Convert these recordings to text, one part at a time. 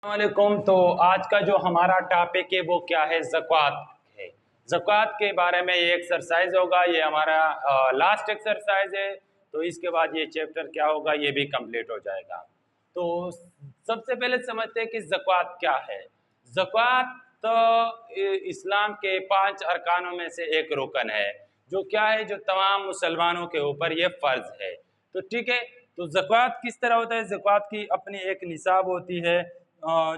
वालेकुम। तो आज का जो हमारा टॉपिक है वो क्या है, ज़कात है। ज़कात के बारे में ये एक्सरसाइज होगा, ये हमारा लास्ट एक्सरसाइज है। तो इसके बाद ये चैप्टर क्या होगा ये भी कंप्लीट हो जाएगा। तो सबसे पहले समझते हैं कि ज़कात क्या है। ज़कात तो इस्लाम के 5 अरकानों में से एक रुकन है, जो क्या है, जो तमाम मुसलमानों के ऊपर ये फ़र्ज है। तो ठीक है, तो ज़कात किस तरह होता है। ज़कात की अपनी एक निसाब होती है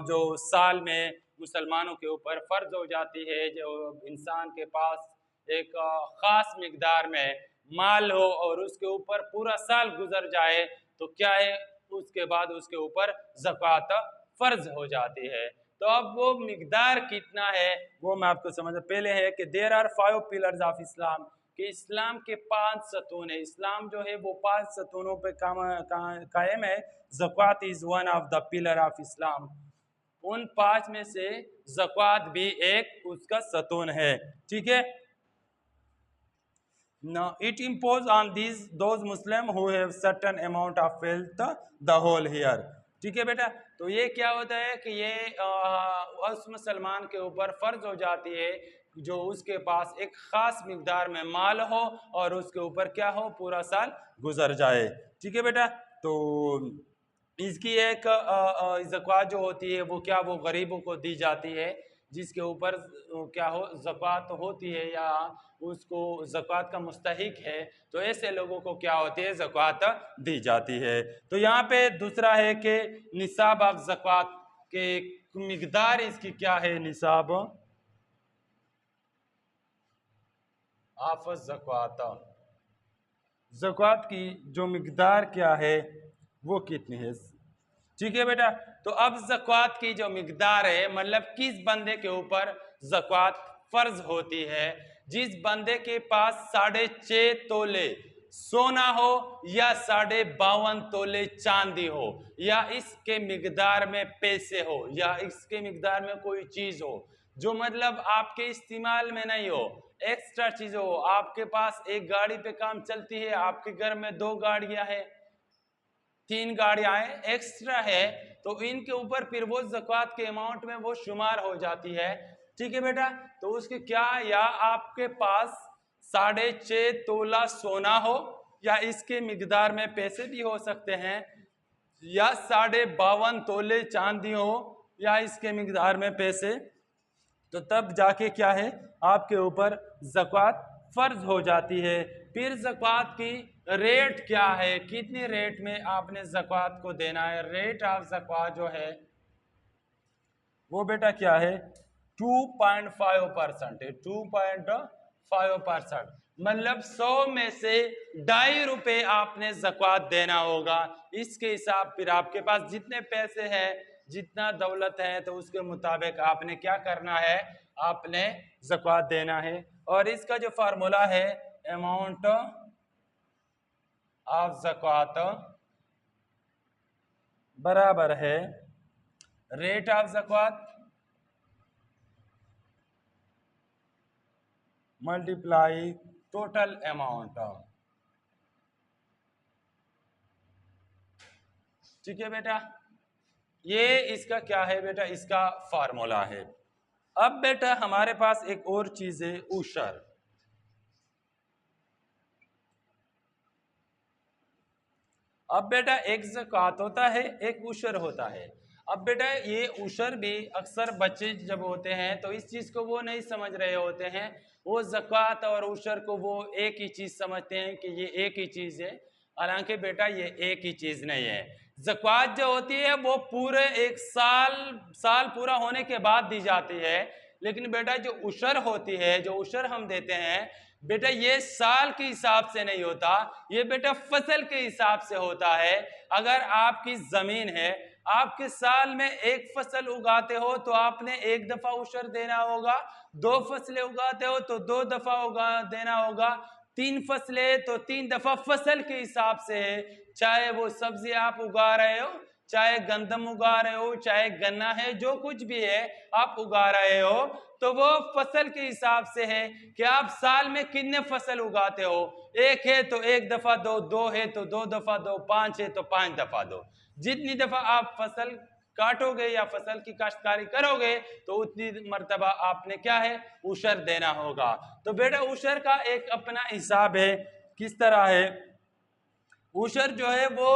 जो साल में मुसलमानों के ऊपर फ़र्ज हो जाती है। जो इंसान के पास एक ख़ास मिकदार में माल हो और उसके ऊपर पूरा साल गुजर जाए तो क्या है, उसके बाद उसके ऊपर ज़कात फ़र्ज हो जाती है। तो अब वो मिकदार कितना है वो मैं आपको समझ, पहले है कि there are 5 pillars of Islam, कि इस्लाम के 5 सतून है। इस्लाम जो है वो 5 सतूनों पे कायम है। ज़कात is one of the pillar of Islam. उन 5 में से ज़कात भी एक उसका सतून है। ठीक है। Now it impose on those Muslim who have certain amount of wealth the whole year। ठीक है बेटा। तो ये क्या होता है कि ये उस मुसलमान के ऊपर फर्ज हो जाती है जो उसके पास एक खास मिकदार में माल हो और उसके ऊपर क्या हो, पूरा साल गुजर जाए। ठीक है बेटा। तो इसकी एक ज़कात जो होती है वो क्या, वो गरीबों को दी जाती है जिसके ऊपर क्या हो, ज़कात होती है या उसको ज़कात का मुस्तहिक है। तो ऐसे लोगों को क्या होती है, ज़कात दी जाती है। तो यहाँ पे दूसरा है कि निसाब ऑफ ज़कात के मिकदार इसकी क्या है, निसाब ऑफ ज़कात, ज़कात की जो मिकदार क्या है वो कितनी है। ठीक है बेटा। तो अब ज़कात की जो मिकदार है, मतलब किस बंदे के ऊपर ज़कात फर्ज होती है। जिस बंदे के पास 6.5 तोले सोना हो या 52.5 तोले चांदी हो या इसके मिकदार में पैसे हो या इसके मिकदार में कोई चीज हो जो मतलब आपके इस्तेमाल में नहीं हो, एक्स्ट्रा चीज हो। आपके पास एक गाड़ी पे काम चलती है, आपके घर में 2 गाड़ियां हैं, 3 गाड़ियां एक्स्ट्रा है, तो इनके ऊपर फिर वो ज़कात के अमाउंट में वो शुमार हो जाती है। ठीक है बेटा। तो उसके क्या, या आपके पास 6.5 तोला सोना हो या इसके मिकदार में पैसे भी हो सकते हैं, या 52.5 तोले चांदी हो या इसके मिकदार में पैसे, तो तब जाके क्या है, आपके ऊपर ज़कात फर्ज हो जाती है। फिर ज़कात की रेट क्या है, कितनी रेट में आपने ज़कात को देना है। रेट ऑफ ज़कात जो है वो बेटा क्या है, 2.5% है। 2.5%, मतलब 100 में से 2.5 रुपए आपने ज़कात देना होगा। इसके हिसाब फिर आपके पास जितने पैसे हैं, जितना दौलत है, तो उसके मुताबिक आपने क्या करना है, आपने ज़कात देना है। और इसका जो फार्मूला है, अमाउंट ऑफ ज़कात बराबर है रेट ऑफ ज़कात मल्टीप्लाई टोटल अमाउंट। ठीक है बेटा। ये इसका क्या है बेटा, इसका फार्मूला है। अब बेटा हमारे पास एक और चीज है, उशर। अब बेटा एक ज़कात होता है, एक उशर होता है। अब बेटा ये उशर भी अक्सर बच्चे जब होते हैं तो इस चीज़ को वो नहीं समझ रहे होते हैं। वो ज़कात और उशर को वो एक ही चीज़ समझते हैं कि ये एक ही चीज़ है, हालांकि बेटा ये एक ही चीज़ नहीं है। ज़कात जो होती है वो पूरे एक साल पूरा होने के बाद दी जाती है। लेकिन बेटा जो उशर होती है, जो उशर हम देते हैं बेटा, ये साल के हिसाब से नहीं होता, ये बेटा फसल के हिसाब से होता है। अगर आपकी जमीन है, आपके साल में एक फसल उगाते हो तो आपने एक दफा उशर देना होगा, 2 फसलें उगाते हो तो 2 दफा उगा देना होगा, 3 फसलें तो 3 दफा फसल के हिसाब से है। चाहे वो सब्जी आप उगा रहे हो, चाहे गंदम उगा रहे हो, चाहे गन्ना है, जो कुछ भी है आप उगा रहे हो, तो वो फसल के हिसाब से है कि आप साल में कितने फसल उगाते हो। एक है तो एक दफा दो, 2 है तो 2 दफा दो, 5 है तो 5 दफा दो। जितनी दफा आप फसल काटोगे या फसल की काश्तकारी करोगे तो उतनी मर्तबा आपने क्या है उशर देना होगा। तो बेटा उशर का एक अपना हिसाब है, किस तरह है, उशर जो है वो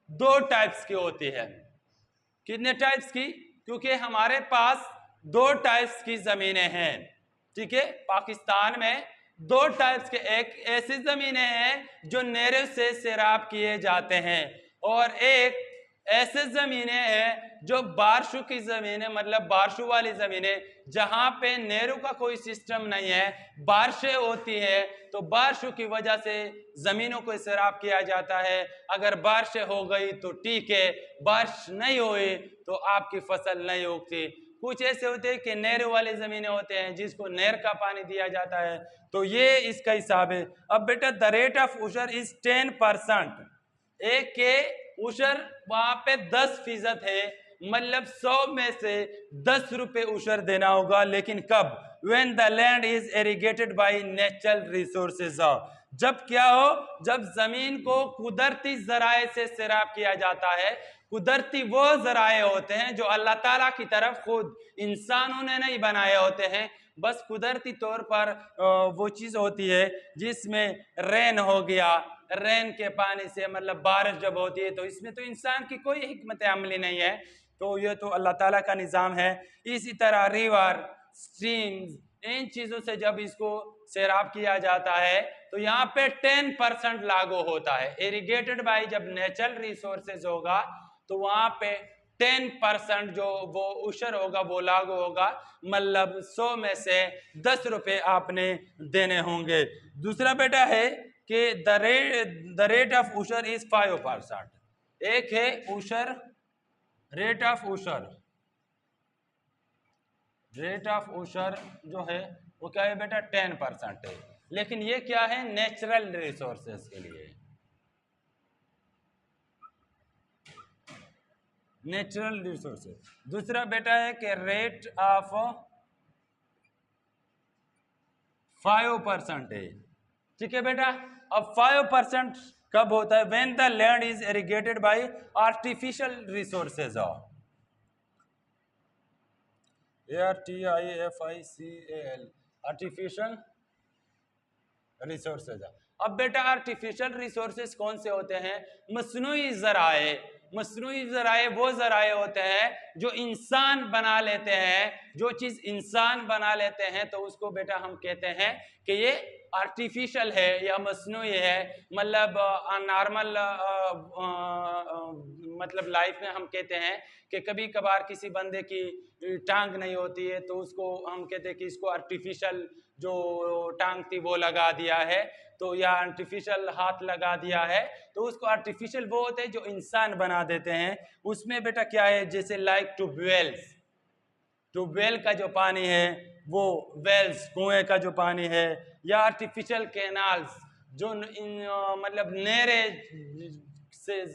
2 टाइप्स की होती है। कितने टाइप्स की, क्योंकि हमारे पास 2 टाइप्स की जमीनें हैं, ठीक है। पाकिस्तान में 2 टाइप्स के, एक ऐसी जमीनें हैं जो नहरों से सैराब किए जाते हैं और एक ऐसे जमीनें हैं जो बारिशों की जमीनें, मतलब बारिशों वाली जमीनें जहां पे नहरों का कोई सिस्टम नहीं है, बारिशें होती है तो बारिशों की वजह से जमीनों को सैराब किया जाता है। अगर बारिशें हो गई तो ठीक है, बारिश नहीं हुई तो आपकी फसल नहीं उगती। कुछ ऐसे होते हैं कि नहर वाली जमीनें होते हैं जिसको नहर का पानी दिया जाता है, तो ये इसका हिसाब है। अब बेटा द रेट ऑफ उशर इज 10%, एक के उशर वहां पे 10% है, मतलब 100 में से 10 रुपए उशर देना होगा। लेकिन कब, when the land is irrigated by natural resources, जब क्या हो, जब जमीन को कुदरती जराए से सैराब किया जाता है। कुदरती वो जराए होते हैं जो अल्लाह ताला की तरफ खुद इंसानों ने नहीं बनाए होते हैं, बस कुदरती तौर पर वो चीज होती है जिसमें रेन हो गया, रेन के पानी से, मतलब बारिश जब होती है तो इसमें तो इंसान की कोई हिकमत अमली नहीं है, तो ये तो अल्लाह ताला का निज़ाम है। इसी तरह रिवर, स्ट्रीम्स, इन चीज़ों से जब इसको सैराब किया जाता है तो यहाँ पे 10% लागू होता है। इरिगेटेड बाय जब नेचुरल रिसोर्सेज होगा तो वहाँ पे 10% जो वो उशर होगा वो लागू होगा, मतलब 100 में से 10 रुपए आपने देने होंगे। दूसरा बेटा है कि द रेट ऑफ उशर इज 5%। एक है उशर, रेट ऑफ उशर, रेट ऑफ उशर जो है वो क्या है बेटा 10% है, लेकिन ये क्या है नेचुरल रिसोर्सेज के लिए, नेचुरल रिसोर्सेज। दूसरा बेटा है कि रेट ऑफ 5% है, ठीक है बेटा। अब 5% कब होता है, when the land is irrigated bye artificial resources, ARTIFICAL, artificial resources. अब बेटा आर्टिफिशियल रिसोर्सेज कौन से होते हैं, मसनूई ज़राए। मसनूई ज़राए वो ज़राए होते हैं जो इंसान बना लेते हैं, जो चीज़ इंसान बना लेते हैं तो उसको बेटा हम कहते हैं कि ये आर्टिफिशियल है या मसनूई है। मतलब नॉर्मल मतलब लाइफ में हम कहते हैं कि कभी कभार किसी बंदे की टांग नहीं होती है तो उसको हम कहते हैं कि इसको आर्टिफिशियल जो टांग थी वो लगा दिया है, तो या आर्टिफिशियल हाथ लगा दिया है, तो उसको आर्टिफिशियल वो होते हैं जो इंसान बना देते हैं। उसमें बेटा क्या है, जैसे लाइक ट्यूबवेल्स, ट्यूबवेल का जो पानी है वो, वेल्स कुएं का जो पानी है, या आर्टिफिशियल कैनाल्स जो मतलब नहरे से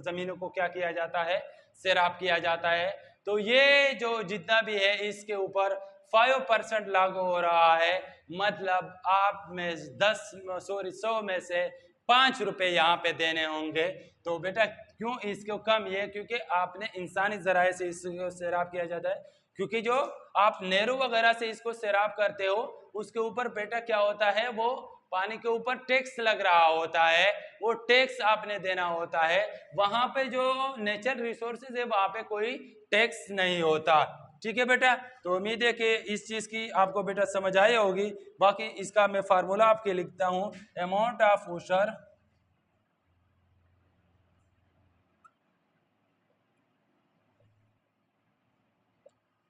जमीनों को क्या किया जाता है, सैराब किया जाता है। तो ये जो जितना भी है इसके ऊपर 5% लागू हो रहा है, मतलब आप में 100 में से 5 रुपए यहाँ पे देने होंगे। तो बेटा क्यों इसको कम, ये क्योंकि आपने इंसानी जराए से इसको सैराब किया जाता है, क्योंकि जो आप नहरों वगैरह से इसको सैराब करते हो उसके ऊपर बेटा क्या होता है, वो पानी के ऊपर टैक्स लग रहा होता है, वो टैक्स आपने देना होता है। वहां पे जो नेचुरल रिसोर्सेज है वहां पे कोई टैक्स नहीं होता, ठीक है बेटा। तो उम्मीद है कि इस चीज की आपको बेटा समझ आई होगी। बाकी इसका मैं फार्मूला आपके लिखता हूं, अमाउंट ऑफ उशर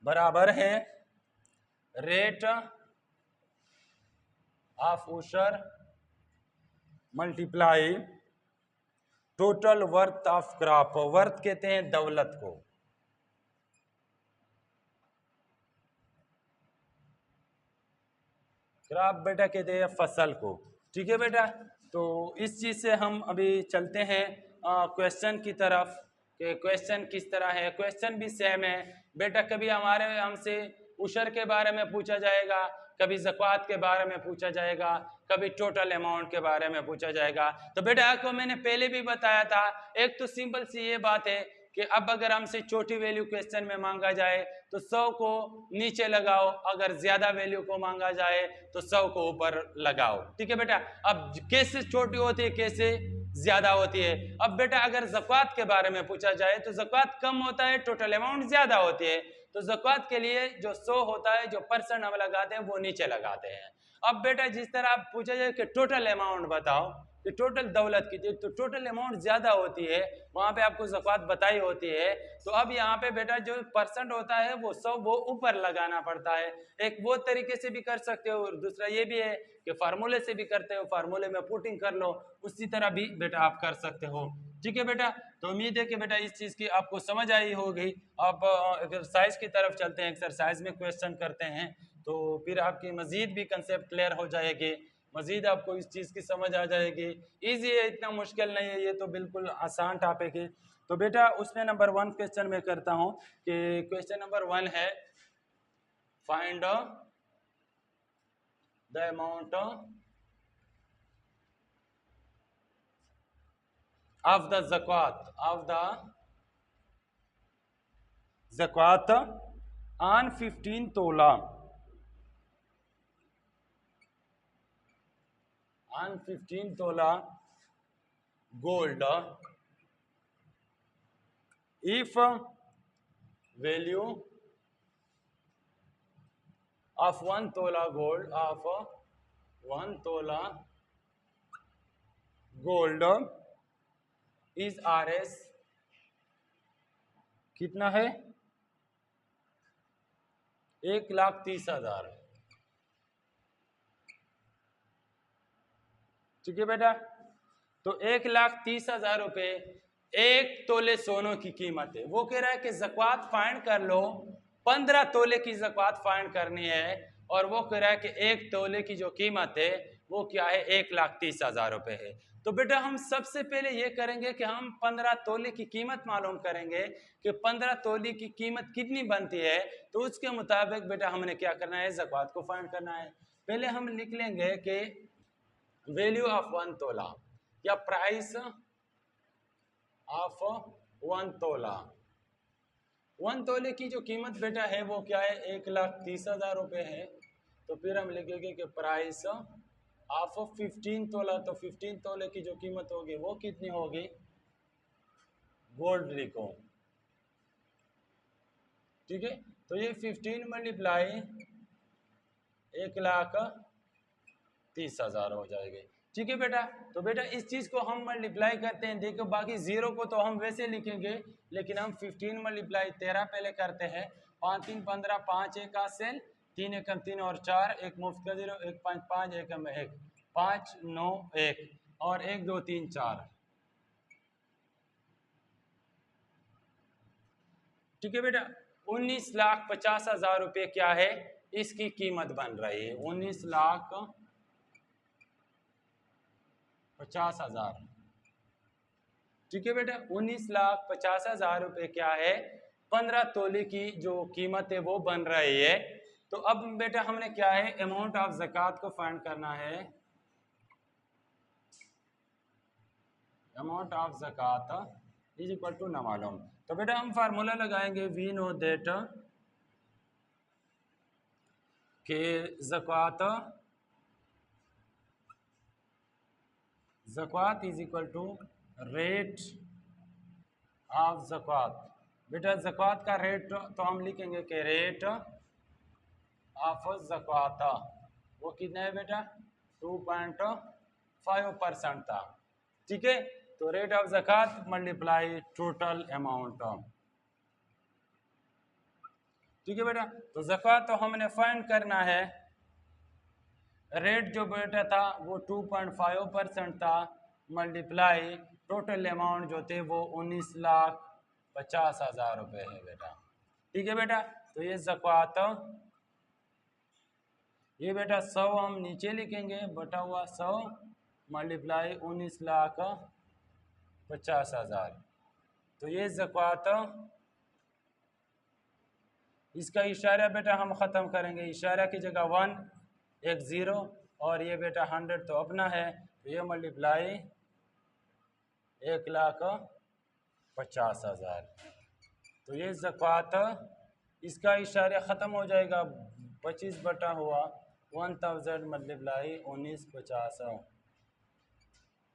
बराबर है rate of उशर multiply total worth of crop. Worth कहते हैं दौलत को, क्रॉप बेटा कहते हैं फसल को, ठीक है बेटा। तो इस चीज से हम अभी चलते हैं क्वेश्चन की तरफ कि क्वेश्चन किस तरह है। क्वेश्चन भी सेम है बेटा, कभी हमसे उशर के बारे में पूछा जाएगा, कभी ज़कात के बारे में पूछा जाएगा, कभी टोटल अमाउंट के बारे में पूछा जाएगा। तो बेटा आपको मैंने पहले भी बताया था, एक तो सिंपल सी ये बात है कि अब अगर हमसे छोटी वैल्यू क्वेश्चन में मांगा जाए तो 100 को नीचे लगाओ, अगर ज्यादा वैल्यू को मांगा जाए तो 100 को ऊपर लगाओ। ठीक है बेटा, अब कैसे छोटी होती है कैसे ज्यादा होती है। अब बेटा अगर ज़कात के बारे में पूछा जाए तो ज़कात कम होता है, टोटल अमाउंट ज्यादा होती है, तो ज़कात के लिए जो 100 होता है जो परसेंट हम लगाते हैं वो नीचे लगाते हैं। अब बेटा जिस तरह आप पूछा जाए कि टोटल अमाउंट बताओ कि टोटल दौलत कितनी, तो टोटल अमाउंट ज्यादा होती है, वहां पे आपको ज़कात बताई होती है। तो अब यहाँ पे बेटा जो परसेंट होता है वो 100 वो ऊपर लगाना पड़ता है। एक वो तरीके से भी कर सकते हो, दूसरा ये भी है कि फार्मूले से भी करते हो, फार्मूले में पुटिंग कर लो, उसी तरह भी बेटा आप कर सकते हो। ठीक है बेटा, तो उम्मीद है कि बेटा इस चीज की आपको समझ आई होगी। अब एक्सरसाइज की तरफ चलते हैं, एक्सरसाइज में क्वेश्चन करते हैं तो फिर आपकी मजीद भी कंसेप्ट क्लियर हो जाएगी, मजीद आपको इस चीज़ की समझ आ जाएगी। इजी है, इतना मुश्किल नहीं है, ये तो बिल्कुल आसान टॉपिक है। तो बेटा उसमें नंबर 1 क्वेश्चन में करता हूँ कि क्वेश्चन नंबर 1 है find the amount of the ज़कात on 15 tola on 15 tola gold if value of 1 tola gold is RS कितना है 1,30,000। ठीक है बेटा, तो 1,30,000 रुपए एक तोले सोनों की कीमत है। वो कह रहा है कि ज़कात फाइंड कर लो, 15 तोले की ज़कात फाइंड करनी है, और वो कह रहा है कि एक तोले की जो कीमत है वो क्या है 1,30,000 रुपए है। तो बेटा हम सबसे पहले ये करेंगे कि हम 15 तोले की कीमत मालूम करेंगे कि 15 तोले की कीमत कितनी बनती है। तो उसके मुताबिक बेटा हमने क्या करना है, ज़कात को फाइंड करना है। पहले हम लिख लेंगे कि वैल्यू ऑफ 1 तोला या प्राइस ऑफ 1 तोला, 1 तोले की जो कीमत बेटा है वो क्या है 1,30,000 रुपए है। तो फिर हम लिखेंगे कि प्राइस ऑफ 15 तोला, तो 15 तोले की जो कीमत होगी वो कितनी होगी, गोल्ड लिखो। ठीक है, तो ये 15 मल्टीप्लाई 1,30,000 हो जाएगी। ठीक है बेटा, तो बेटा इस चीज को हम मल्टीप्लाई करते हैं। देखो बाकी जीरो को तो हम वैसे लिखेंगे, लेकिन हम 15 मल्टीप्लाई 13 पहले करते हैं। 5 3 15, 5 1 सेल, 3 1 3 और 4, एक मुफ्त का 0, 1 5 5 1 1, 5 9 1 और 1 2 3 4। ठीक है बेटा, 19,50,000 रुपये क्या है इसकी कीमत बन रही है, 19,50,000। ठीक है बेटा, 19,50,000 रुपये क्या है 15 तोले की जो कीमत है वो बन रही है। तो अब बेटा हमने क्या है अमाउंट ऑफ ज़कात को फाइंड करना है। अमाउंट ऑफ ज़कात इज इक्वल टू ना मालूम, तो बेटा हम फार्मूला लगाएंगे वी नो दैट के ज़कात is equal to rate of ज़कात। बेटा ज़कात का रेट तो हम लिखेंगे कि रेट ऑफ ज़कात वो कितना है बेटा 2.5% था। ठीक है, तो रेट ऑफ ज़कात मल्टीप्लाई टोटल अमाउंट। ठीक है बेटा, तो ज़कात तो हमने फाइंड करना है, रेट जो बेटा था वो 2.5% था, मल्टीप्लाई टोटल अमाउंट जो थे वो 19,50,000 रुपये है बेटा। ठीक है बेटा, तो ये ज़कात ये बेटा 100 हम नीचे लिखेंगे, बटा हुआ 100 मल्टीप्लाई 19,50,000। तो ये ज़कात इसका इशारा बेटा हम ख़त्म करेंगे, इशारा की जगह 1 एक 0 और ये बेटा 100 तो अपना है, तो ये मल्टीप्लाई 1,50,000 50,000। तो ये ज़कात इसका इशारा ख़त्म हो जाएगा, 25 बटा हुआ 1000 मल्टीप्लाई 1950।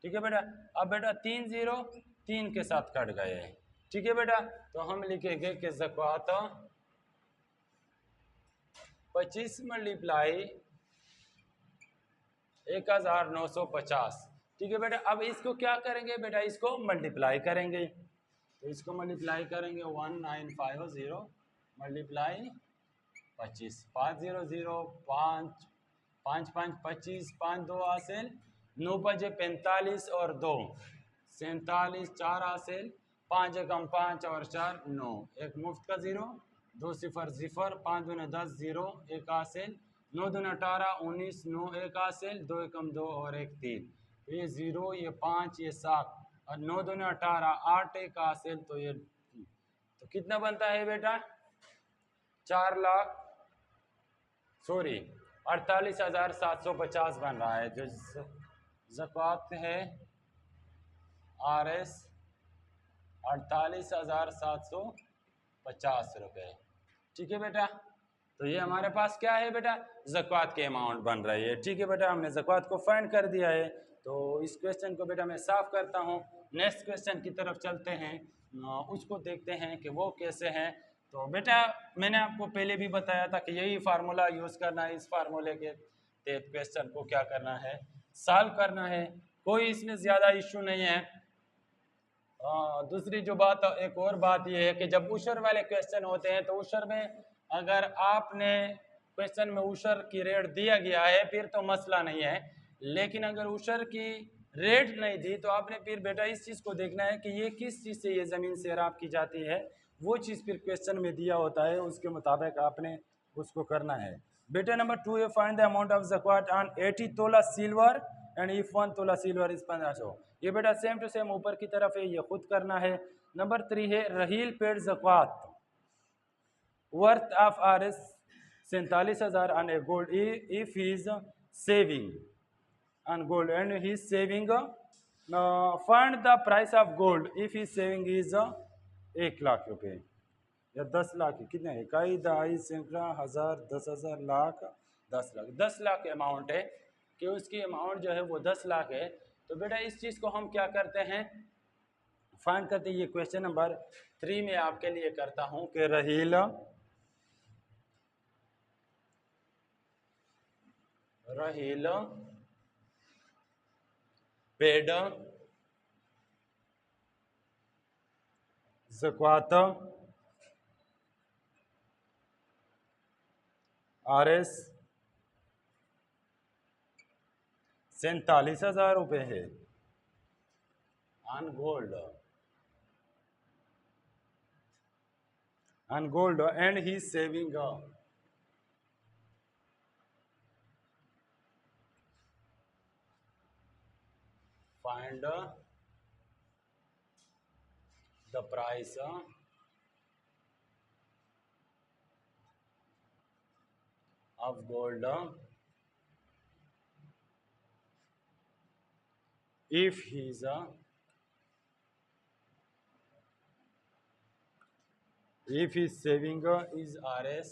ठीक है बेटा। अब बेटा 3 0 3 के साथ कट गए। ठीक है बेटा, तो हम लिखेंगे कि ज़कात 25 मल्टीप्लाई 1950। ठीक है बेटा, अब इसको क्या करेंगे बेटा, इसको मल्टीप्लाई करेंगे। तो इसको मल्टीप्लाई करेंगे 1950 मल्टीप्लाई 25, 500 5 5 5 25, 5 2 हासिल, 9 5 45 और 2 47, 4 हासिल, 5 एकम 5 और 4 9, एक मुफ्त का 0, 2 0 0, 5 दूने 10 0, एक हासिल, 9 दूने 18 19, 9 एक हासिल, 2 एकम 2 और एक 3, तो ये 0 ये 5 ये 7 और 9 दूने 18 8 एक हासिल, तो ये तो कितना बनता है बेटा 4 लाख सॉरी 48,750 बन रहा है, जो ज़कात है RS 48,750 रुपये। ठीक है बेटा, तो ये हमारे पास क्या है बेटा ज़कात के अमाउंट बन रही है। ठीक है बेटा, हमने ज़कात को फाइंड कर दिया है। तो इस क्वेश्चन को बेटा मैं साफ करता हूँ, नेक्स्ट क्वेश्चन की तरफ चलते हैं, उसको देखते हैं कि वो कैसे हैं। तो बेटा मैंने आपको पहले भी बताया था कि यही फार्मूला यूज़ करना है, इस फार्मूले के तहत क्वेश्चन को क्या करना है सॉल्व करना है, कोई इसमें ज़्यादा इशू नहीं है। दूसरी जो बात, एक और बात यह है कि जब उशर वाले क्वेश्चन होते हैं तो उशर में अगर आपने क्वेश्चन में उशर की रेट दिया गया है फिर तो मसला नहीं है, लेकिन अगर उशर की रेट नहीं दी तो आपने फिर बेटा इस चीज़ को देखना है कि ये किस चीज़ से ये ज़मीन सैराब की जाती है, वो चीज़ फिर क्वेश्चन में दिया होता है, उसके मुताबिक आपने उसको करना है। बेटा नंबर 2 है, फाइंड द अमाउंट ऑफ ज़कात on 80 tola silver and if 1 तोला सिल्वर इज 1500। ये बेटा सेम टू सेम ऊपर की तरफ है, ये खुद करना है। नंबर 3 है, Raheel paid zakat worth of RS 47,000 on a gold if he is saving on gold and he is saving, find the price of gold if he saving is 1 lakh रुपए या 10 लाख, कितने इकाई दहाई सैकड़ा हज़ार 10,000 लाख 10 लाख, 10 लाख अमाउंट है कि उसकी अमाउंट जो है वो 10 लाख है। तो बेटा इस चीज़ को हम क्या करते हैं फाइंड करते हैं। ये क्वेश्चन नंबर 3 में आपके लिए करता हूं कि रहील पेड ज़कात RS 47,000 रुपये है on gold and he saving find the price of gold if his saving is RS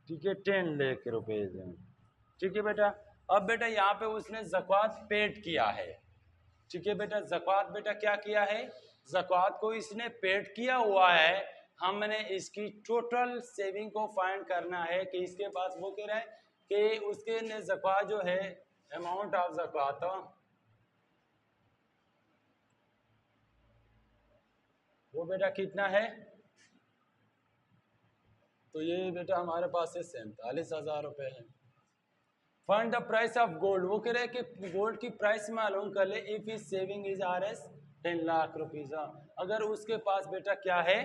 ठीक है 10 लाख रुपए। ठीक है बेटा, अब बेटा यहाँ पे उसने ज़कात पेड किया है। ठीक है बेटा, ज़कात बेटा क्या किया है, ज़कात को इसने पेड किया हुआ है। हमने इसकी टोटल सेविंग को फाइंड करना है कि इसके पास वो कह रहा है कि उसके ने ज़कात जो है अमाउंट ऑफ ज़कात वो बेटा कितना है, तो ये बेटा हमारे पास है 47,000 रुपये है। Find the price of gold, वो कह रहे हैं कि गोल्ड की प्राइस मालूम कर ले if is saving is RS 10 lakh rupees. अगर उसके पास बेटा क्या है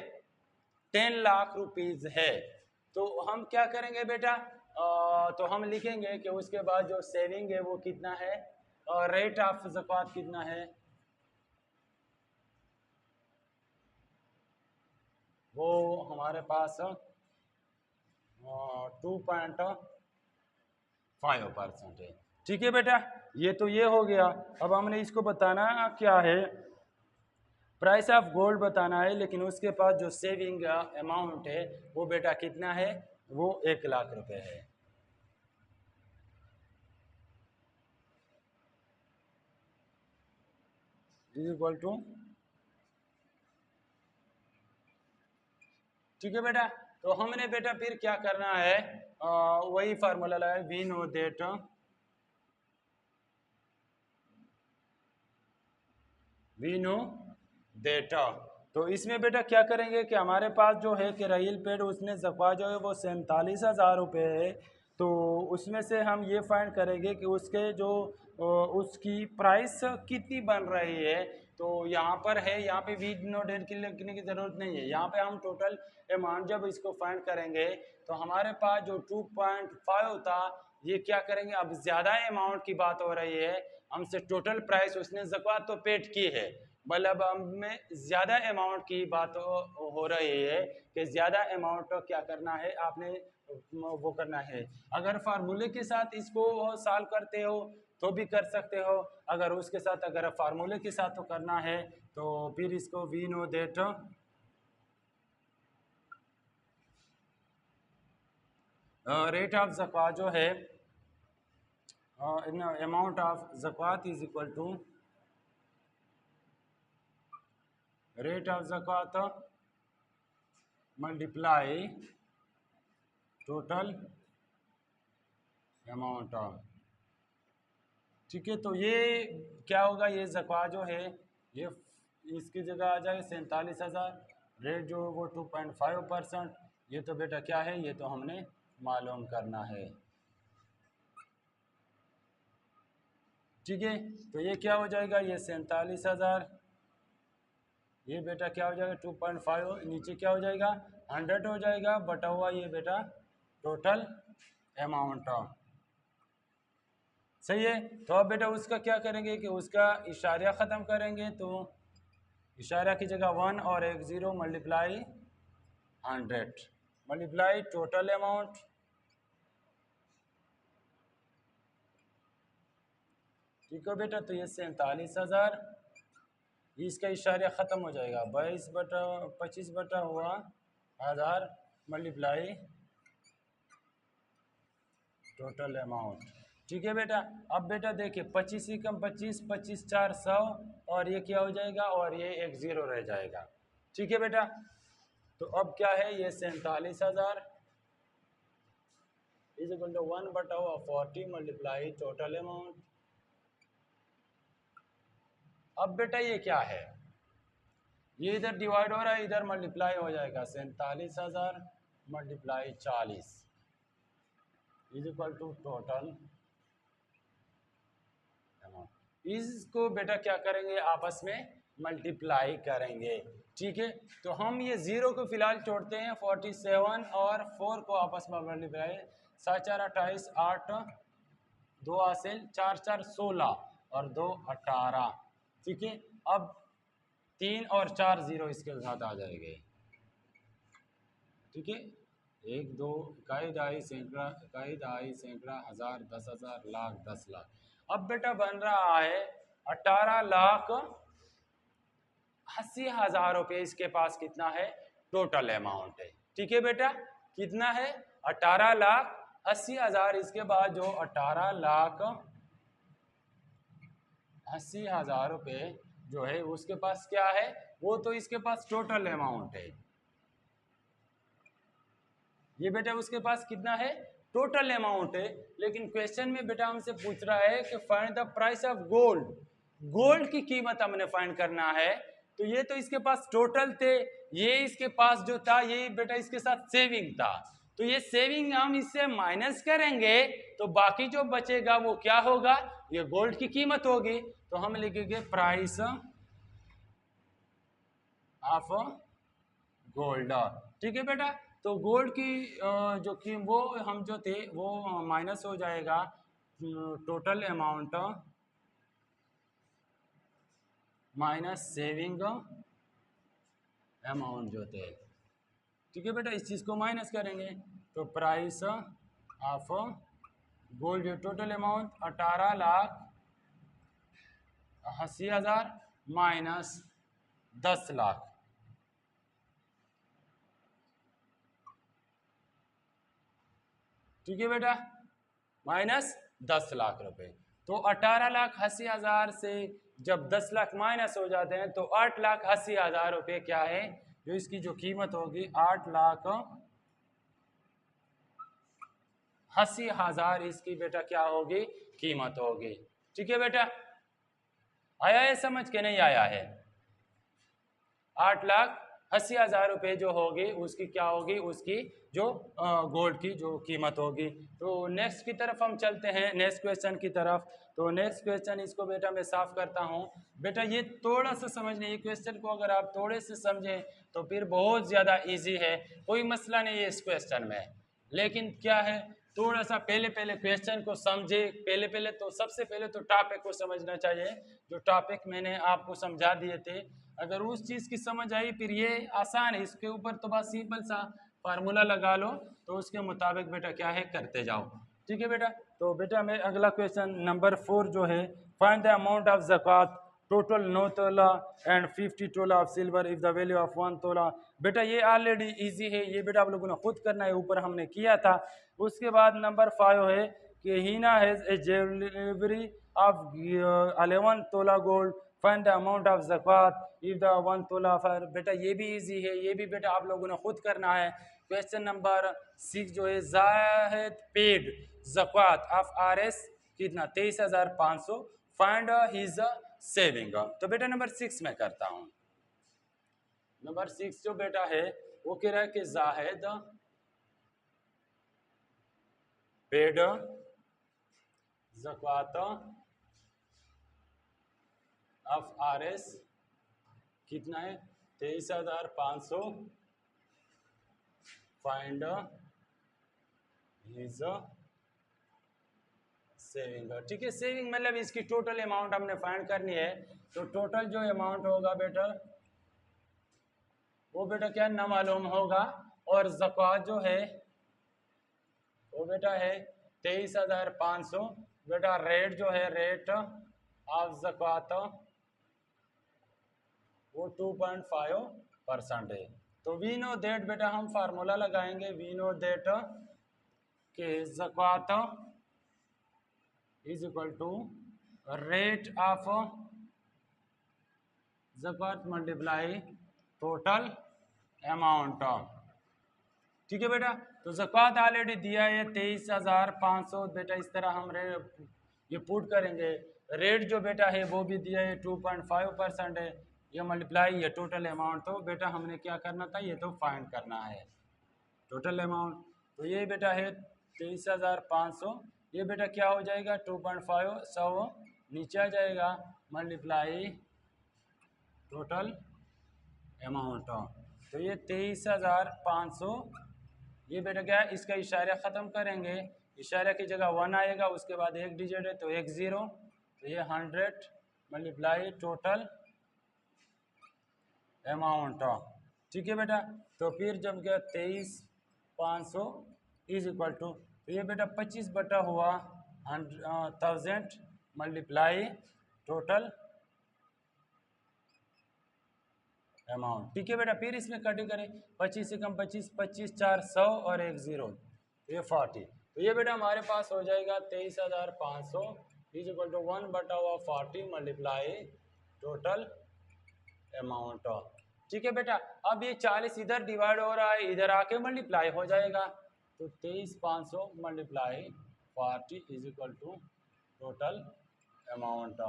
10 लाख रुपीज़ है तो हम क्या करेंगे बेटा, तो हम लिखेंगे कि उसके बाद जो सेविंग है वो कितना है और रेट ऑफ ज़कात कितना है, वो हमारे पास 2.5% है। ठीक है बेटा, ये तो ये हो गया। अब हमने इसको बताना क्या है, प्राइस ऑफ गोल्ड बताना है, लेकिन उसके पास जो सेविंग अमाउंट है वो बेटा कितना है, वो 1 लाख रुपए है। इज इक्वल टू, ठीक है बेटा। तो हमने बेटा फिर क्या करना है, वही फार्मूला लगाए, we know that, we know data. तो इसमें बेटा क्या करेंगे कि हमारे पास जो है कि रहील पेड उसने ज़का जो है वो 47,000 रुपये है। तो उसमें से हम ये फाइंड करेंगे कि उसके जो उसकी प्राइस कितनी बन रही है। तो यहाँ पर है, यहाँ पे वी नो डेट की लिखने की ज़रूरत नहीं है, यहाँ पे हम टोटल अमाउंट जब इसको फाइंड करेंगे तो हमारे पास जो 2.5 था, ये क्या करेंगे, अब ज़्यादा अमाउंट की बात हो रही है, हमसे टोटल प्राइस उसने ज़कात तो पेड की है, मतलब हमें ज़्यादा अमाउंट की बात हो रही है कि ज़्यादा अमाउंट क्या करना है आपने, वो करना है। अगर फार्मूले के साथ इसको सॉल्व करते हो तो भी कर सकते हो, अगर उसके साथ अगर फार्मूले के साथ तो करना है तो फिर इसको we know that rate of zakat जो है, अमाउंट ऑफ ज़कात is equal to rate of ज़कात मल्टीप्लाई टोटल अमाउंट ऑफ, ठीक है। तो ये क्या होगा, ये ज़कात जो है ये इसकी जगह आ जाएगा 47,000, रेट जो वो 2.5%। ये तो बेटा क्या है, ये तो हमने मालूम करना है, ठीक है। तो ये क्या हो जाएगा, ये 47,000, ये बेटा क्या हो जाएगा 2.5, नीचे क्या हो जाएगा 100 हो जाएगा, बटा हुआ ये बेटा टोटल अमाउंट ऑफ, सही है। तो अब बेटा उसका क्या करेंगे कि उसका इशारा ख़त्म करेंगे, तो इशारा की जगह 1 और एक 0 मल्टीप्लाई 100 मल्टीप्लाई टोटल अमाउंट, ठीक है बेटा। तो ये 47,000, इसका इशारा ख़त्म हो जाएगा, 25 बटा हुआ 1000 मल्टीप्लाई टोटल अमाउंट, ठीक है बेटा। अब बेटा देखिए 25 ही कम 25, 25 4 100, और ये क्या हो जाएगा, और ये एक 0 रह जाएगा, ठीक है बेटा। तो अब क्या है, ये 47,000 इज इक्वल टू 1 बटा हुआ 40 मल्टीप्लाई टोटल अमाउंट। अब बेटा ये क्या है, ये इधर डिवाइड हो रहा है, इधर मल्टीप्लाई हो जाएगा, 47,000 multiply 40 is equal to total amount. इसको बेटा क्या करेंगे, आपस में मल्टीप्लाई करेंगे, ठीक है। तो हम ये 0 को फिलहाल छोड़ते हैं, 47 और 4 को आपस में मल्टीप्लाई, 7 4 28, 8 2 हासिल, 4 4 16 और 2 18, ठीक है। अब 3 और 4 0 इसके साथ आ जाएंगे, ठीक है। 1 2 इकाई दहाई सैकड़ा, इकाई दहाई सैकड़ा, हजार, 10,000, लाख, 10 लाख। अब बेटा बन रहा है 18,80,000 रुपये, इसके पास कितना है टोटल अमाउंट है, ठीक है बेटा। कितना है 18,80,000, इसके बाद जो 18,80,000 रुपये जो है उसके पास क्या है, वो तो इसके पास टोटल अमाउंट है, ये बेटा उसके पास कितना है टोटल अमाउंट है। लेकिन क्वेश्चन में बेटा हमसे पूछ रहा है कि find the price of gold, gold की कीमत हमने फाइंड करना है। तो ये तो इसके पास टोटल थे, ये इसके पास जो था ये बेटा इसके साथ सेविंग था, तो ये सेविंग हम इससे माइनस करेंगे तो बाकी जो बचेगा वो क्या होगा, ये गोल्ड की कीमत होगी। तो हम लिखेंगे प्राइस ऑफ गोल्ड, ठीक है बेटा। तो गोल्ड की जो की वो हम जो थे वो माइनस हो जाएगा total amount minus saving amount जो थे, ठीक है बेटा। इस चीज़ को माइनस करेंगे तो price of gold total amount 18,80,000 minus 10 lakh. ठीक है बेटा, माइनस 10 लाख रुपए। तो 18,80,000 से जब 10 लाख माइनस हो जाते हैं तो 8,80,000 रुपये क्या है, जो इसकी जो कीमत होगी 8,80,000 इसकी बेटा क्या होगी, कीमत होगी। ठीक है बेटा, आया है समझ के नहीं आया है? 8,80,000 रुपये जो होगी उसकी क्या होगी, उसकी जो गोल्ड की जो कीमत होगी। तो नेक्स्ट की तरफ हम चलते हैं, नेक्स्ट क्वेश्चन की तरफ। तो नेक्स्ट क्वेश्चन इसको बेटा मैं साफ करता हूँ। बेटा ये थोड़ा सा समझने, ये क्वेश्चन को अगर आप थोड़े से समझें तो फिर बहुत ज़्यादा इजी है, कोई मसला नहीं है इस क्वेश्चन में। लेकिन क्या है, थोड़ा सा पहले क्वेश्चन को समझे, पहले तो सबसे पहले तो टॉपिक को समझना चाहिए। जो टॉपिक मैंने आपको समझा दिए थे, अगर उस चीज़ की समझ आई फिर ये आसान है, इसके ऊपर तो बस सिंपल सा फार्मूला लगा लो, तो उसके मुताबिक बेटा क्या है करते जाओ। ठीक है बेटा, तो बेटा मैं अगला क्वेश्चन नंबर 4 जो है, find the amount of zakat total 9 tola and 50 tola of silver if the value of 1 tola. बेटा ये ऑलरेडी इजी है, ये बेटा आप लोगों ने खुद करना है, ऊपर हमने किया था। उसके बाद नंबर 5 है कि Heena has a jewellery of 11 tola gold, find the amount of zakat if the 1 tola फर। बेटा ये भी इजी है, ये भी बेटा आप लोगों ने खुद करना है। क्वेश्चन नंबर 6 जो है, जाहिद पेड ज़कात ऑफ RS कितना 23,500, फाइंड हिज सेविंग। तो बेटा नंबर 6 में करता हूँ। नंबर 6 जो बेटा है वो कह रहा है कि जाहिद पेड ज़कात ऑफ RS कितना है 23,500, फाइंड हिज सेविंग। ठीक है, सेविंग मतलब इसकी टोटल अमाउंट हमने फाइंड करनी है। तो टोटल जो अमाउंट होगा बेटा वो बेटा क्या ना मालूम होगा, और ज़कात जो है वो बेटा है 23,500। बेटा रेट जो है, रेट ऑफ ज़कात वो 2.5% है। तो वी नो दैट बेटा हम फार्मूला लगाएंगे, वी नो दैट के ज़कात is equal to rate of ज़कात मल्टीप्लाई टोटल अमाउंट। ठीक है बेटा, तो ज़कात ऑलरेडी दिया है 23,500। बेटा इस तरह हम ये पुट करेंगे। रेट जो बेटा है वो भी दिया है 2.5% है, ये मल्टीप्लाई ये टोटल अमाउंट। तो बेटा हमने क्या करना था, ये तो फाइंड करना है टोटल अमाउंट। तो ये बेटा है 23,500, ये बेटा क्या हो जाएगा 2.5, 100 नीचे आ जाएगा, मल्टीप्लाई टोटल अमाउंट। तो ये 23,500, ये बेटा क्या है, इसका इशारा ख़त्म करेंगे, इशारे की जगह 1 आएगा, उसके बाद एक डिजिट है तो 1 0, तो ये 100 मल्टीप्लाई टोटल अमाउंट। ठीक है बेटा, तो फिर जब क्या 23,500 इज इक्वल टू, तो ये बेटा 25 बटा हुआ 1000 मल्टीप्लाई टोटल अमाउंट। ठीक है बेटा, फिर इसमें कटिंग करें, 25 से कम 25, 25 4 100 और 1 0, तो ये 40। तो ये बेटा हमारे पास हो जाएगा 23,500 इज इक्वल टू 1 बटा हुआ 40 मल्टीप्लाई टोटल अमाउंट। ठीक है बेटा, अब ये 40 इधर डिवाइड हो रहा है, इधर आके मल्टीप्लाई हो जाएगा, तो 23,500 multiply 40 is equal to total amount.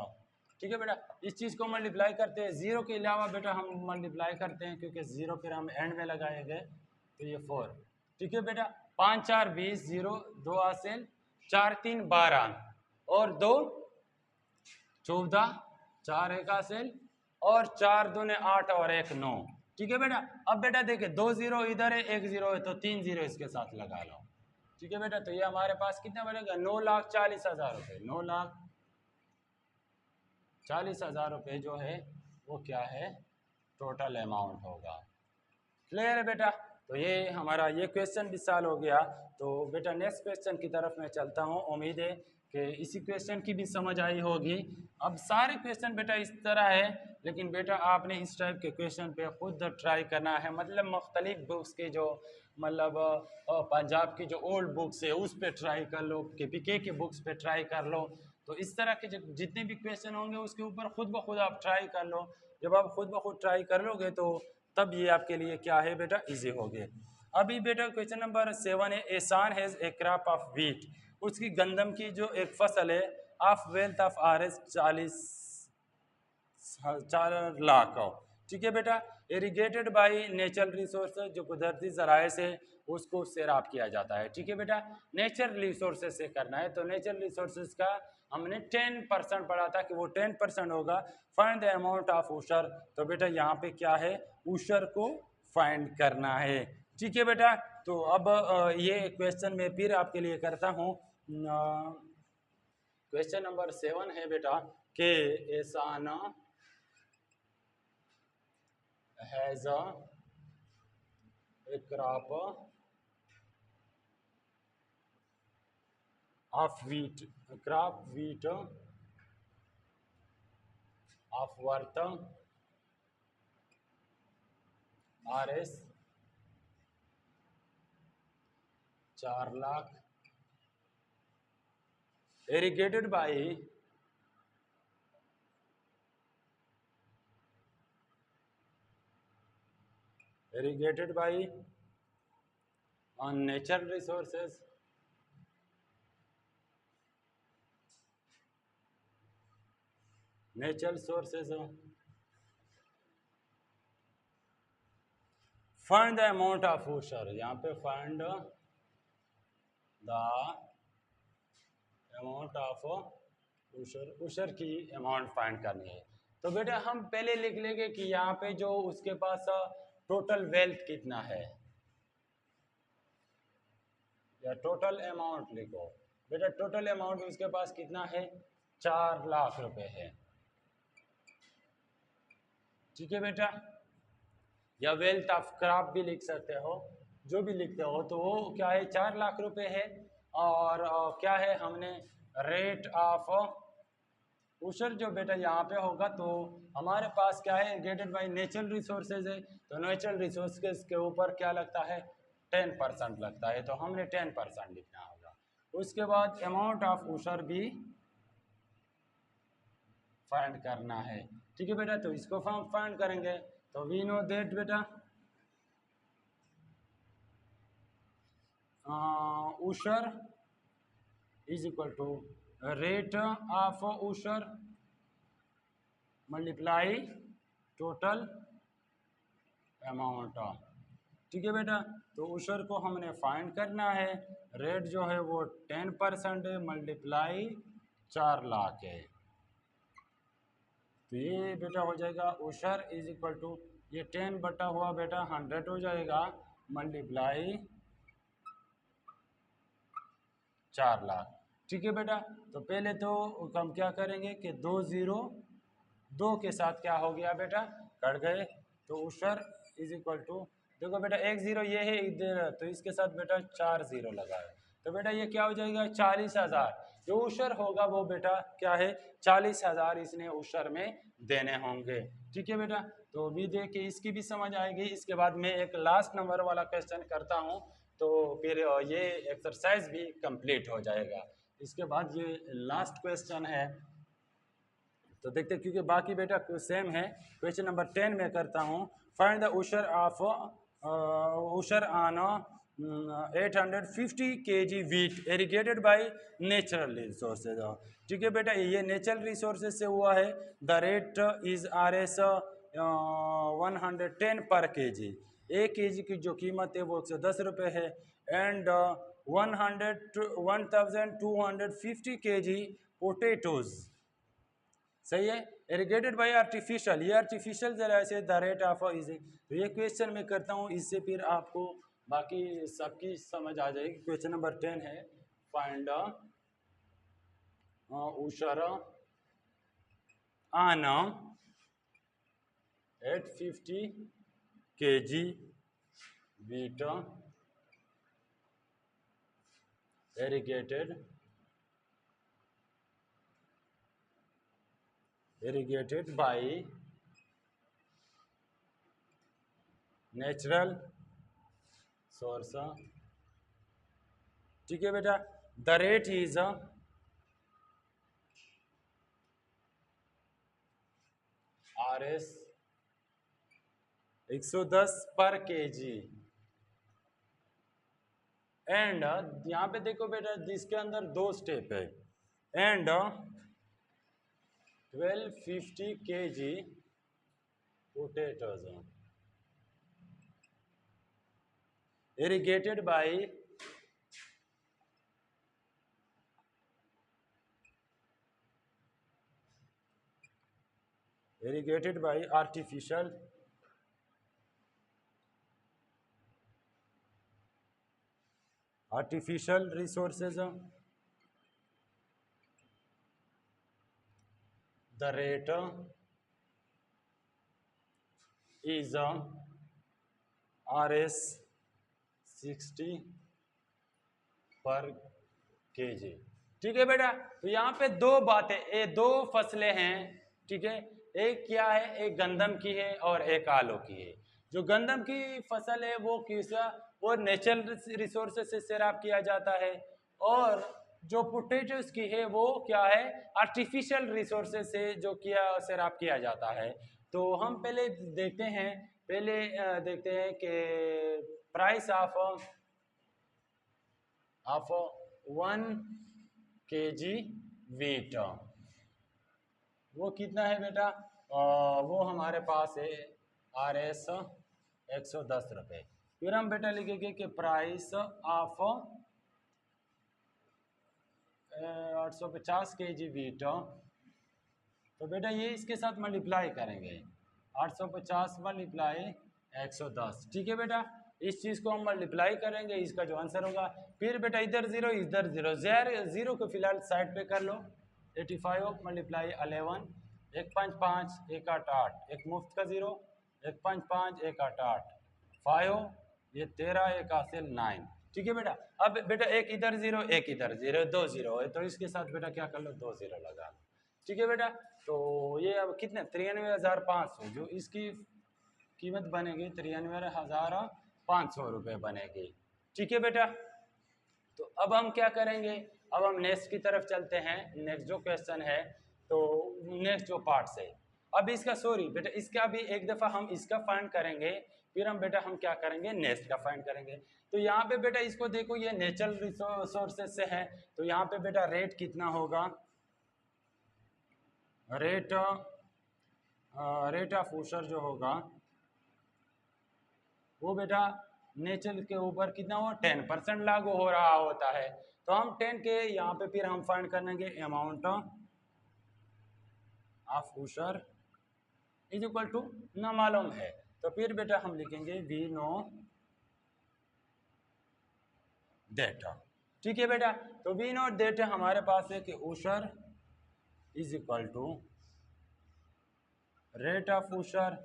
ठीक है बेटा, इस चीज़ को मल्टीप्लाई करते हैं, जीरो के अलावा बेटा हम मल्टीप्लाई करते हैं क्योंकि जीरो फिर हम एंड में लगाएंगे, तो ये 4। ठीक है बेटा, 5 4 20, 0 2 हासिल, 4 3 12 और 2 14, 4 1 हासिल और 4 दूने 8 और 1 9। ठीक है बेटा, अब बेटा देखिए 2 0 इधर है, 1 0 है, तो 3 0 इसके साथ लगा लो। ठीक है बेटा, तो ये हमारे पास कितना बनेगा 9,40,000 रुपये, 9,40,000 रुपये जो है वो क्या है टोटल अमाउंट होगा। क्लियर है बेटा, तो ये हमारा ये क्वेश्चन भी सॉल्व हो गया। तो बेटा नेक्स्ट क्वेश्चन की तरफ मैं चलता हूँ। उम्मीद है कि इसी क्वेश्चन की भी समझ आई होगी। अब सारे क्वेश्चन बेटा इस तरह है, लेकिन बेटा आपने इस टाइप के क्वेश्चन पे खुद ट्राई करना है। मतलब मुख्तलिफ बुक्स के जो मतलब पंजाब की जो ओल्ड बुक्स है उस पर ट्राई कर लो, KPK के बुक्स पे ट्राई कर लो। तो इस तरह के जितने भी क्वेश्चन होंगे उसके ऊपर खुद ब खुद आप ट्राई कर लो। जब आप खुद ब खुद ट्राई कर लोगे तो तब ये आपके लिए क्या है बेटा, इजी हो गए। अभी बेटा क्वेश्चन नंबर 7 है, एहसान has a crop of wheat. उसकी गंदम की जो एक फसल है, of wealth of RS 4 lakh. ठीक है बेटा, इरीगेटेड बाई नेचुरल रिसोर्स, जो कुदरती जराए से उसको सैराब किया जाता है। ठीक है बेटा, नेचुरल रिसोर्सेज से करना है। तो नेचुरल रिसोर्सेज का हमने 10% पढ़ा था कि वो 10% होगा। Find the amount of ushr. तो बेटा यहाँ पे क्या है, उशर को फाइंड करना है। ठीक है बेटा, तो अब ये क्वेश्चन मैं फिर आपके लिए करता हूँ। क्वेश्चन नंबर 7 है बेटा कि एहसान has a crop of wheat, crop wheat of worth RS 4 lakh, irrigated by on natural resources, natural sources, find the amount of usher। यहाँ पे find the amount of usher, usher की अमाउंट फाइंड करनी है। तो बेटा हम पहले लिख लेंगे कि यहाँ पे जो उसके पास टोटल वेल्थ कितना है, या टोटल अमाउंट लिखो। बेटा टोटल अमाउंट उसके पास कितना है, 4 लाख रुपए है। ठीक है बेटा, या वेल्थ ऑफ क्रॉप भी लिख सकते हो, जो भी लिखते हो। तो वो क्या है, 4 लाख रुपए है। और क्या है, हमने रेट ऑफ उशर जो बेटा यहाँ पे होगा, तो हमारे पास क्या है, गेटेड बाय नेचुरल रिसोर्सेज है। तो नेचुरल रिसोर्सेज के ऊपर क्या लगता है, 10% लगता है। तो हमने 10% लिखना होगा। उसके बाद अमाउंट ऑफ उशर भी फाइंड करना है। ठीक है बेटा, तो इसको हम फाइंड करेंगे। तो वी नो दैट बेटा ushr is equal to rate of उशर multiply total amount. ठीक है बेटा, तो उशर को हमने फाइंड करना है। रेट जो है वो 10% है, मल्टीप्लाई 4 लाख है। तो ये बेटा हो जाएगा उशर इज इक्वल टू, ये 10 बटा हुआ बेटा 100 हो जाएगा, मल्टीप्लाई 4 लाख। ठीक है बेटा, तो पहले तो हम क्या करेंगे कि 2 0 2 के साथ क्या हो गया बेटा, कट गए। तो उशर इज इक्वल टू, देखो बेटा 1 0 ये है इधर, तो इसके साथ बेटा 4 0 लगा है। तो बेटा ये क्या हो जाएगा, 40,000। जो उशर होगा वो बेटा क्या है, 40,000 इसने उशर में देने होंगे। ठीक है बेटा, तो अभी देखिए इसकी भी समझ आएगी। इसके बाद मैं एक लास्ट नंबर वाला क्वेश्चन करता हूँ, तो फिर ये एक्सरसाइज भी कंप्लीट हो जाएगा। इसके बाद ये लास्ट क्वेश्चन है, तो देखते हैं, क्योंकि बाकी बेटा सेम है। क्वेश्चन नंबर 10 में करता हूँ। Find the ushr of ushr on 850 kg wheat irrigated by natural resources. ठीक है बेटा, ये नेचुरल रिसोर्सेज से हुआ है। द रेट इज RS 110 पर kg। 1 kg की जो कीमत है वो 110 रुपये है। And 1250 kg potatoes. सही है, इरिगेटेड बाय आर्टिफिशियल, ये आर्टिफिशियल जरा से द रेट ऑफ इज। तो ये क्वेश्चन मैं करता हूँ, इससे फिर आपको बाकी सबकी समझ आ जाएगी। क्वेश्चन नंबर 10 है, find उशर on 850 kg wheat irrigated by natural source, ठीक है बेटा। द रेट इज RS 110 पर केजी। एंड यहाँ पे देखो बेटा, जिसके अंदर दो स्टेप है। And 1250 kg potatoes irrigated by artificial resources, the rate is RS 60 पर केजी, ठीक है बेटा। तो यहाँ पे दो बातें, ये दो फसलें हैं, ठीक है। एक क्या है, एक गंदम की है और एक आलू की है। जो गंदम की फसल है वो किसा, वो नेचुरल रिसोर्सेज से सैराब किया जाता है, और जो पोटैटोस की है वो क्या है, आर्टिफिशियल रिसोर्सेज से जो किया सैराब किया जाता है। तो हम पहले देखते हैं, कि प्राइस ऑफ 1 kg वीट वो कितना है बेटा, वो हमारे पास है RS 110 रुपये। फिर हम बेटा लिखेंगे कि प्राइस ऑफ 850 kg वीट, तो बेटा ये इसके साथ मल्टीप्लाई करेंगे, 850 मल्टीप्लाई 110, ठीक है बेटा। इस चीज़ को हम मल्टीप्लाई करेंगे, इसका जो आंसर होगा। फिर बेटा इधर जीरो इधर जीरो, जीरो को फिलहाल साइड पे कर लो। 85 मल्टीप्लाई 11, 155 188, एक मुफ्त का जीरो, 155 188, 5 ये 13 1 हासिल 9, ठीक है बेटा। अब बेटा एक इधर जीरो एक इधर जीरो, दो जीरो है, तो इसके साथ बेटा क्या कर लो, 2 जीरो लगा लो, ठीक है बेटा। तो ये अब कितने 93,500, जो इसकी कीमत बनेगी 93,500 रुपये बनेगी, ठीक है बेटा। तो अब हम क्या करेंगे, अब हम नेक्स्ट की तरफ चलते हैं। नेक्स्ट जो क्वेश्चन है, तो नेक्स्ट जो पार्ट से, अब इसका सॉरी बेटा, इसका भी एक दफ़ा हम इसका फाइंड करेंगे, फिर हम बेटा हम क्या करेंगे, नेक्स्ट का फाइंड करेंगे। तो यहाँ पे बेटा इसको देखो, ये नेचुरल रिसोर्सेज से है, तो यहाँ पे बेटा रेट कितना होगा, रेट ऑफ ऊशर जो होगा वो बेटा नेचर के ऊपर कितना हो, 10% लागू हो रहा होता है। तो हम 10 के यहाँ पे फिर हम फाइंड करेंगे amount of ushr is equal to, ना मालूम है, तो फिर बेटा हम लिखेंगे वी नो डेटा, ठीक है बेटा। तो वी नो डेटा हमारे पास है कि ushr is equal to rate of ushr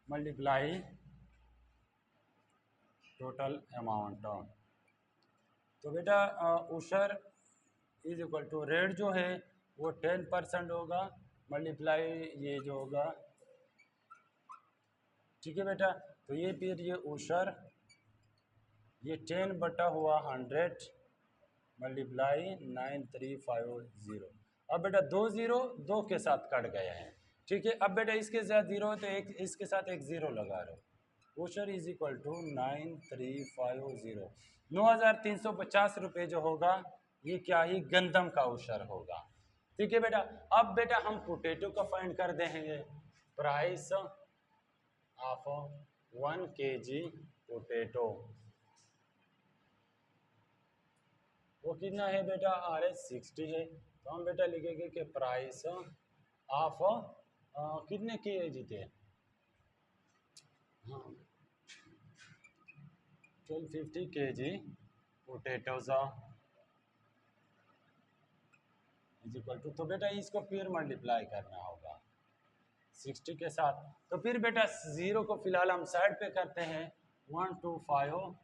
multiply total amount. तो बेटा ushr is equal to rate जो है वो 10% होगा, मल्टीप्लाई ये जो होगा, ठीक है बेटा। तो ये फिर ये ऊशर, ये 10 बटा हुआ 100 मल्टीप्लाई 9350। अब बेटा 2 जीरो 2 के साथ कट गए हैं, ठीक है। अब बेटा इसके साथ जीरो है तो एक इसके साथ एक जीरो लगा रहे हो। ऊशर इज इक्वल टू 9350, 9,350 रुपये जो होगा, ये क्या ही गंदम का ऊशर होगा, ठीक है बेटा। अब बेटा हम पोटैटो का फाइंड कर देंगे, प्राइस ऑफ 1 kg पोटैटो, वो कितना है बेटा, RS 60 है। तो हम बेटा लिखेंगे कि प्राइस ऑफ कितने kg थे, हाँ 1250 kg potatoes is equal to, तो बेटा इसको फिर मल्टीप्लाई करना होगा 60 के साथ। तो फिर बेटा जीरो को फिलहाल हम साइड पे करते हैं, 125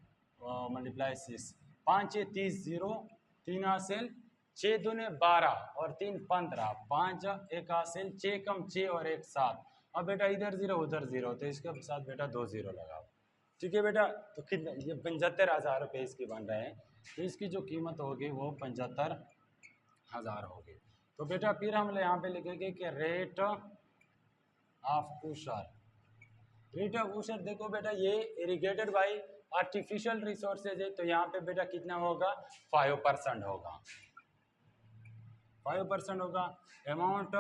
मल्टीप्लाई 6, 5 6 30 0, 3 हासिल 6 दूने 12 और 3 15, 5 1 हासिल 6 कम 6 और 1 7। अब बेटा इधर 0 उधर 0, तो इसके साथ बेटा 2 0 लगाओ। ठीक है बेटा, तो कितने ये 75,000 रुपये इसकी बन रहे हैं, तो इसकी जो कीमत होगी वो 75,000 होगी। तो बेटा फिर हम यहाँ पे लिखेंगे कि रेट ऑफ उशर। रेट ऑफ उशर देखो बेटा, ये इरिगेटेड बाई आर्टिफिशियल रिसोर्सेज है, तो यहाँ पे बेटा कितना होगा, 5% होगा, 5% होगा। अमाउंट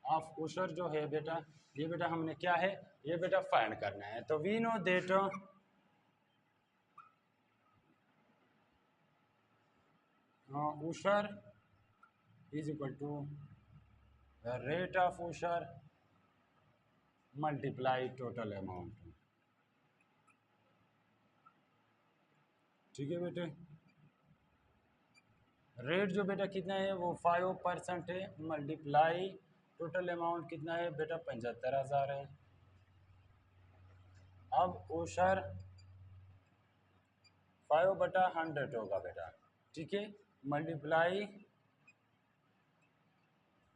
ऑफ उशर जो है बेटा, ये बेटा हमने क्या है, ये बेटा फाइंड करना है। तो we know that ushr is equal to rate of उशर multiply total amount. ठीक है बेटे, रेट जो बेटा कितना है वो 5% है, मल्टीप्लाई टोटल अमाउंट कितना है बेटा 75,000 है। अब उशर 5/100 होगा बेटा, ठीक है, मल्टीप्लाई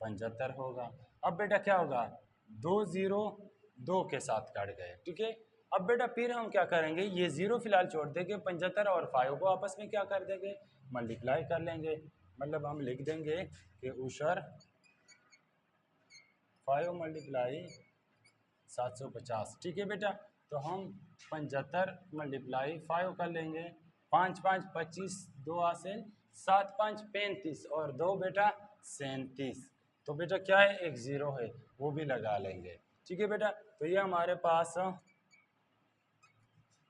75 होगा। अब बेटा क्या होगा, 2 0 2 के साथ काट गए, ठीक है। अब बेटा फिर हम क्या करेंगे, ये 0 फिलहाल छोड़ देंगे, 75 और 5 को आपस में क्या कर देंगे, मल्टीप्लाई कर लेंगे। मतलब हम लिख देंगे कि उशर 5 मल्टीप्लाई 750, ठीक है बेटा। तो हम 75 मल्टीप्लाई 5 कर लेंगे, 5 5 25, 2 हासिल 7 5 35 और 2 बेटा 37। तो बेटा क्या है, एक 0 है, वो भी लगा लेंगे, ठीक है बेटा। तो ये हमारे पास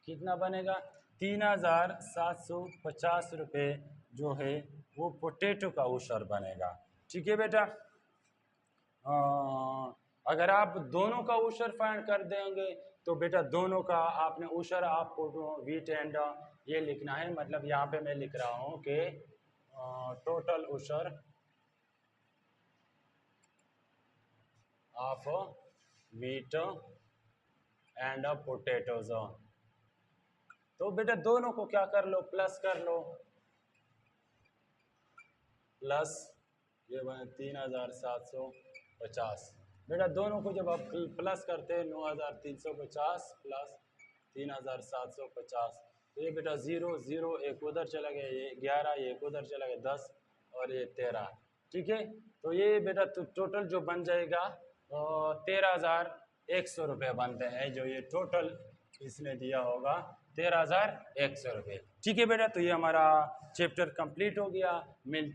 कितना बनेगा, 3,750 रुपये जो है वो पोटैटो का उशर बनेगा, ठीक है बेटा। अगर आप दोनों का उशर फाइंड कर देंगे तो बेटा दोनों का आपने उशर आपको वीट एंड ये लिखना है। मतलब यहाँ पे मैं लिख रहा हूँ कि total ushr of wheat and potatoes. तो बेटा दोनों को क्या कर लो, प्लस कर लो, प्लस ये बने 3,750। बेटा दोनों को जब आप प्लस करते हैं 9,350 प्लस 3,750, तो ये बेटा 0 0 एक उधर चला गया, ये 11, ये एक उधर चला गया 10 और ये 13, ठीक है। तो ये बेटा तो टोटल जो बन जाएगा 13,100 रुपये बनते हैं, जो ये टोटल इसने दिया होगा 13,100 रुपये, ठीक है बेटा। तो ये हमारा चैप्टर कंप्लीट हो गया। मिलते